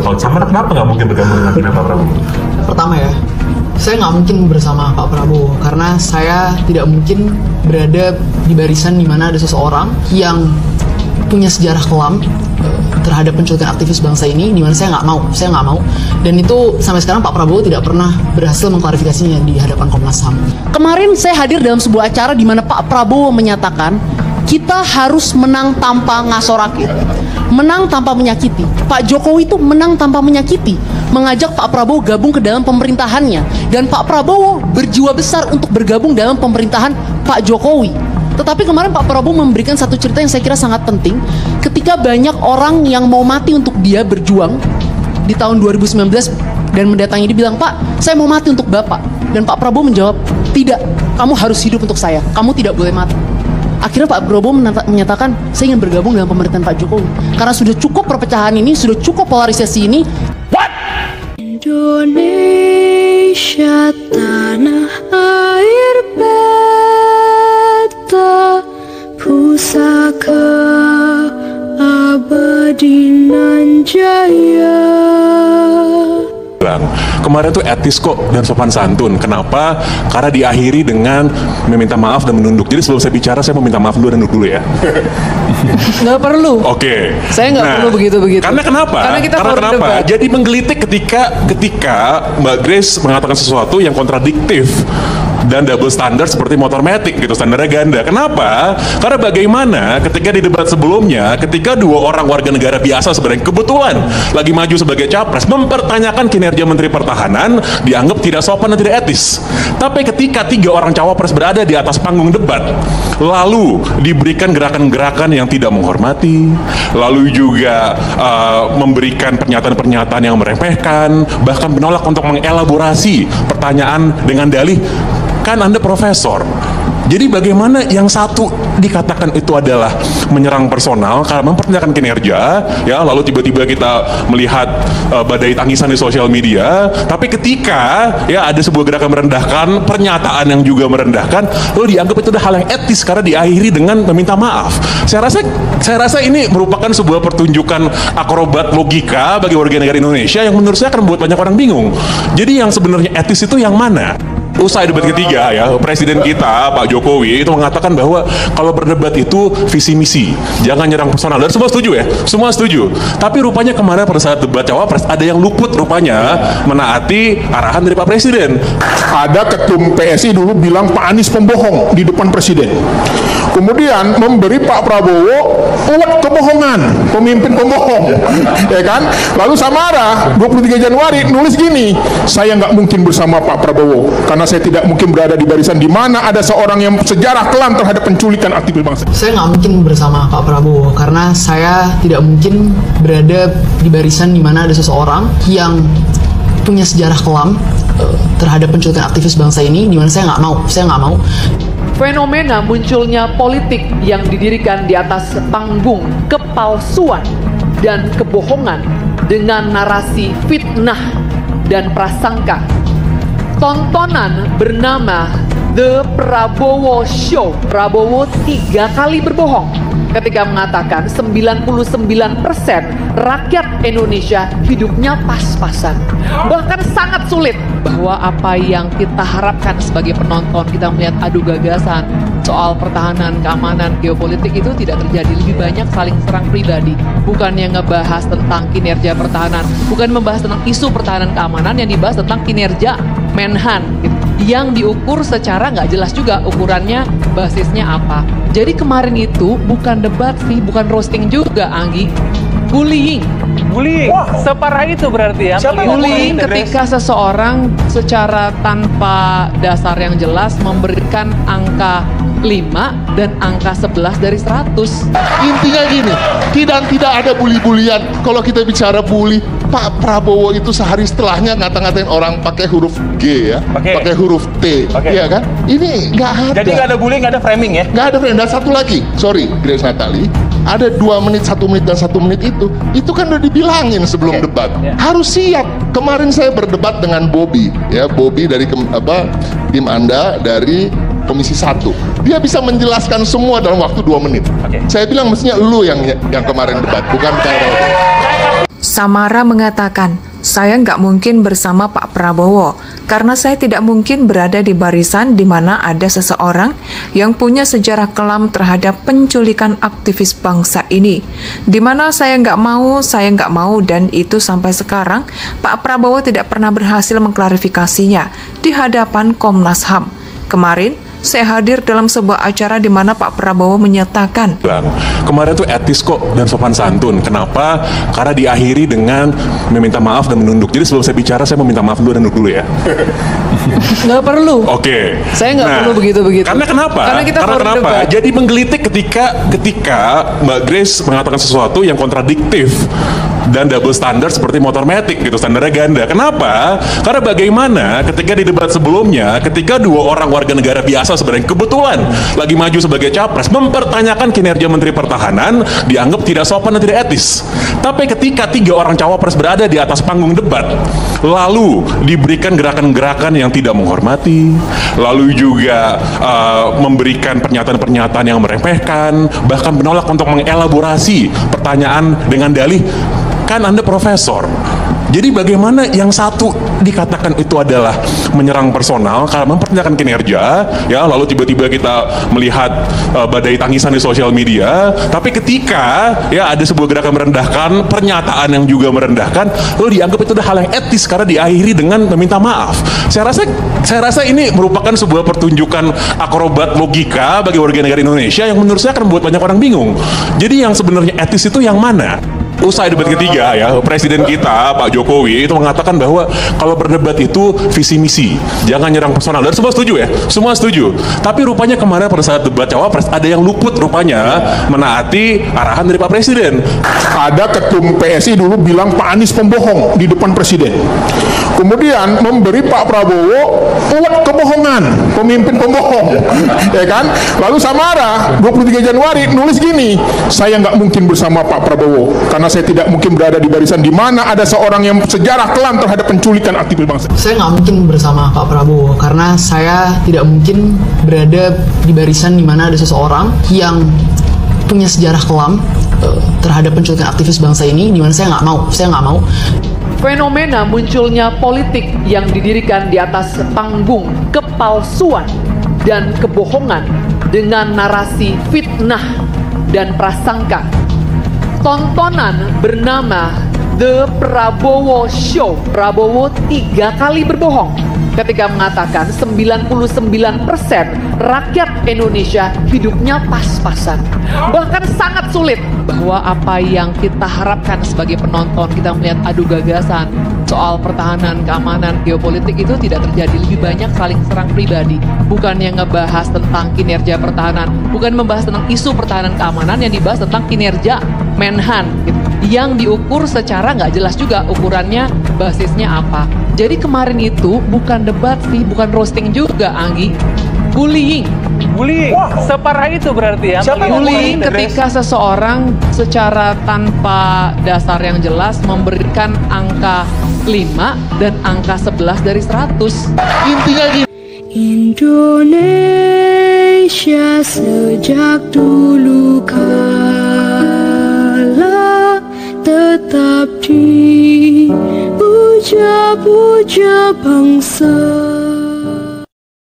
Kalau Samara kenapa nggak mungkin bergabung dengan tim Pak Prabowo? Pertama ya, saya nggak mungkin bersama Pak Prabowo karena saya tidak mungkin berada di barisan di mana ada seseorang yang punya sejarah kelam terhadap penculikan aktivis bangsa ini, di mana saya nggak mau, dan itu sampai sekarang Pak Prabowo tidak pernah berhasil mengklarifikasinya di hadapan Komnas HAM. Kemarin saya hadir dalam sebuah acara di mana Pak Prabowo menyatakan kita harus menang tanpa ngasorakin, menang tanpa menyakiti. Pak Jokowi itu menang tanpa menyakiti, mengajak Pak Prabowo gabung ke dalam pemerintahannya, dan Pak Prabowo berjiwa besar untuk bergabung dalam pemerintahan Pak Jokowi. Tetapi kemarin Pak Prabowo memberikan satu cerita yang saya kira sangat penting. Ketika banyak orang yang mau mati untuk dia berjuang di tahun 2019 dan mendatangi dia bilang, "Pak, saya mau mati untuk Bapak." Dan Pak Prabowo menjawab, "Tidak, kamu harus hidup untuk saya. Kamu tidak boleh mati." Akhirnya Pak Prabowo menyatakan, "Saya ingin bergabung dalam pemerintahan Pak Jokowi." Karena sudah cukup perpecahan ini, sudah cukup polarisasi ini. What? Indonesia tanah air beta, pusaka abadi nan jaya. Kemarin tuh etis kok dan sopan santun. Kenapa? Karena diakhiri dengan meminta maaf dan menunduk. Jadi sebelum saya bicara, saya mau minta maaf dulu dan nunduk dulu ya. Nggak perlu. Oke. Saya nggak perlu begitu-begitu. Karena kenapa? Karena kita kenapa? debat. Jadi menggelitik ketika Mbak Grace mengatakan sesuatu yang kontradiktif dan double standard seperti motor matic gitu, standarnya ganda. Kenapa? Karena bagaimana ketika di debat sebelumnya, ketika dua orang warga negara biasa sebenarnya kebetulan lagi maju sebagai capres, mempertanyakan kinerja Menteri Pertahanan, dianggap tidak sopan dan tidak etis. Tapi ketika tiga orang cawapres berada di atas panggung debat, lalu diberikan gerakan-gerakan yang tidak menghormati, lalu juga memberikan pernyataan-pernyataan yang meremehkan, bahkan menolak untuk mengelaborasi pertanyaan dengan dalih, kan Anda profesor. Jadi bagaimana yang satu dikatakan itu adalah menyerang personal karena mempertanyakan kinerja, ya, lalu tiba-tiba kita melihat badai tangisan di sosial media, tapi ketika ya ada sebuah gerakan merendahkan, pernyataan yang juga merendahkan, lalu dianggap itu adalah hal yang etis karena diakhiri dengan meminta maaf. Saya rasa ini merupakan sebuah pertunjukan akrobat logika bagi warga negara Indonesia yang menurut saya akan membuat banyak orang bingung. Jadi yang sebenarnya etis itu yang mana? Usai debat ketiga ya, Presiden kita Pak Jokowi itu mengatakan bahwa kalau berdebat itu visi misi, jangan nyerang personal, dan semua setuju ya, semua setuju. Tapi rupanya kemarin pada saat debat cawapres ada yang luput rupanya menaati arahan dari Pak Presiden. Ada ketum PSI dulu bilang Pak Anies pembohong di depan Presiden. Kemudian memberi Pak Prabowo uang kebohongan, pemimpin pembohong, ya kan? Lalu Samara 23 Januari nulis gini, "Saya nggak mungkin bersama Pak Prabowo karena saya tidak mungkin berada di barisan di mana ada seorang yang sejarah kelam terhadap penculikan aktivis bangsa." Saya nggak mungkin bersama Pak Prabowo karena saya tidak mungkin berada di barisan di mana ada seseorang yang punya sejarah kelam terhadap penculikan aktivis bangsa ini, di mana saya nggak mau. Fenomena munculnya politik yang didirikan di atas panggung kepalsuan dan kebohongan dengan narasi fitnah dan prasangka. Tontonan bernama The Prabowo Show. Prabowo 3 kali berbohong ketika mengatakan 99% rakyat Indonesia hidupnya pas-pasan. Bahkan sangat sulit bahwa apa yang kita harapkan sebagai penonton, kita melihat adu gagasan soal pertahanan, keamanan, geopolitik itu tidak terjadi. Lebih banyak saling serang pribadi. Bukan yang ngebahas tentang kinerja pertahanan, bukan membahas tentang isu pertahanan keamanan, yang dibahas tentang kinerja Menhan gitu, yang diukur secara nggak jelas juga ukurannya, basisnya apa. Jadi kemarin itu bukan debat sih, bukan roasting juga, Anggi. Bullying. Wah, separah itu berarti ya. Bullying ketika seseorang secara tanpa dasar yang jelas memberikan angka 5 dan angka 11 dari 100. Intinya gini, tidak ada bully-bulian. Kalau kita bicara bully, Pak Prabowo itu sehari setelahnya ngata-ngatain orang pakai huruf G ya, pakai huruf T, ya kan? Ini nggak ada. Jadi nggak ada bullying, nggak ada framing ya? Nggak ada framing. Dan satu lagi, sorry Grace Natali, ada 2 menit, 1 menit, dan 1 menit itu kan udah dibilangin sebelum debat. Harus siap. Kemarin saya berdebat dengan Bobby, ya, Bobby dari tim Anda dari Komisi 1. Dia bisa menjelaskan semua dalam waktu 2 menit. Saya bilang mestinya lu yang kemarin debat, bukan saya. Samara mengatakan, saya nggak mungkin bersama Pak Prabowo karena saya tidak mungkin berada di barisan di mana ada seseorang yang punya sejarah kelam terhadap penculikan aktivis bangsa ini. Di mana saya nggak mau dan itu sampai sekarang Pak Prabowo tidak pernah berhasil mengklarifikasinya di hadapan Komnas HAM. Kemarin, saya hadir dalam sebuah acara di mana Pak Prabowo menyatakan, Bang, kemarin tuh etis kok dan sopan santun. Kenapa? Karena diakhiri dengan meminta maaf dan menunduk. Jadi sebelum saya bicara, saya meminta maaf dulu dan nunduk dulu ya. Nggak perlu. Oke. Saya nggak perlu begitu-begitu. Karena kenapa? Karena kita kenapa? Jadi menggelitik ketika Mbak Grace mengatakan sesuatu yang kontradiktif dan double standard seperti motor matic gitu, standarnya ganda. Kenapa? Karena bagaimana ketika di debat sebelumnya, ketika dua orang warga negara biasa sebenarnya kebetulan lagi maju sebagai capres mempertanyakan kinerja Menteri Pertahanan, dianggap tidak sopan dan tidak etis. Tapi ketika tiga orang cawapres berada di atas panggung debat, lalu diberikan gerakan-gerakan yang tidak menghormati, lalu juga memberikan pernyataan-pernyataan yang meremehkan, bahkan menolak untuk mengelaborasi pertanyaan dengan dalih, kan Anda profesor. Jadi bagaimana yang satu dikatakan itu adalah menyerang personal karena mempertanyakan kinerja, ya, lalu tiba-tiba kita melihat badai tangisan di sosial media, tapi ketika ya ada sebuah gerakan merendahkan, pernyataan yang juga merendahkan, lalu dianggap itu adalah hal yang etis karena diakhiri dengan meminta maaf. Saya rasa ini merupakan sebuah pertunjukan akrobat logika bagi warga negara Indonesia yang menurut saya akan membuat banyak orang bingung. Jadi yang sebenarnya etis itu yang mana? Usai debat ketiga ya, Presiden kita Pak Jokowi itu mengatakan bahwa kalau berdebat itu visi misi, jangan nyerang personal. Dan semua setuju ya, semua setuju. Tapi rupanya kemarin pada saat debat cawapres ada yang luput rupanya menaati arahan dari Pak Presiden. Ada ketum PSI dulu bilang Pak Anies pembohong di depan Presiden. Kemudian memberi Pak Prabowo uwet kebohongan, pemimpin pembohong, ya kan? Lalu Samara 23 Januari nulis gini, saya nggak mungkin bersama Pak Prabowo karena saya tidak mungkin berada di barisan di mana ada seorang yang sejarah kelam terhadap penculikan aktivis bangsa. Saya nggak mungkin bersama Pak Prabowo karena saya tidak mungkin berada di barisan di mana ada seseorang yang punya sejarah kelam terhadap penculikan aktivis bangsa ini, di mana saya nggak mau. Fenomena munculnya politik yang didirikan di atas panggung kepalsuan dan kebohongan dengan narasi fitnah dan prasangka. Tontonan bernama The Prabowo Show. Prabowo 3 kali berbohong ketika mengatakan 99% rakyat Indonesia hidupnya pas-pasan. Bahkan sangat sulit bahwa apa yang kita harapkan sebagai penonton, kita melihat adu gagasan soal pertahanan, keamanan, geopolitik itu tidak terjadi. Lebih banyak saling serang pribadi. Bukan yang ngebahas tentang kinerja pertahanan, bukan membahas tentang isu pertahanan keamanan, yang dibahas tentang kinerja Menhan gitu, yang diukur secara nggak jelas juga ukurannya, basisnya apa. Jadi kemarin itu bukan debat sih, bukan roasting juga, Anggi. Bullying. Wah, separah itu berarti ya. Bullying ketika seseorang secara tanpa dasar yang jelas memberikan angka 5 dan angka 11 dari 100. Intinya gini. Indonesia sejak dulu kala tetap dipuja-puja bangsa.